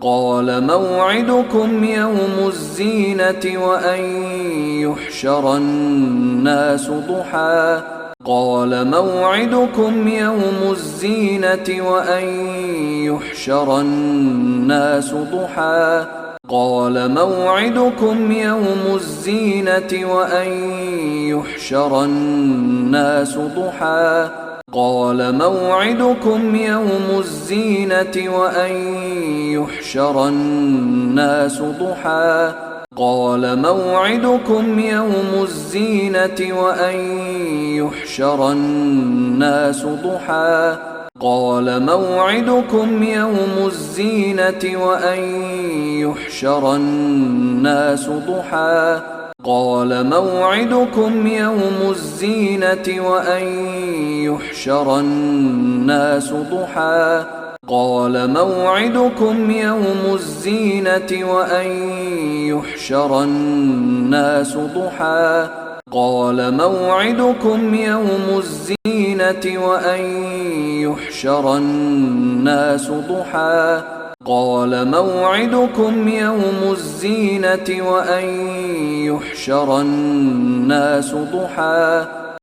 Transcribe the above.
قال موعدكم يوم الزينة وأن يحشر الناس ضحى قال موعدكم يوم الزينة وأن يحشر الناس ضحى قال موعدكم يوم الزينة وأن يحشر الناس ضحى قال موعدكم يوم الزينة وأن يحشر الناس ضحى قال موعدكم يوم الزينة وأن يحشر الناس ضحى قال موعدكم يوم الزينة وأن يحشر الناس ضحى قال موعدكم يوم الزينة وأن يحشر الناس ضحى قال موعدكم يوم الزينة وأن يحشر الناس ضحى قال موعدكم يوم الزينة وأن يحشر الناس ضحى قال موعدكم يوم الزينة وأن يحشر الناس ضحى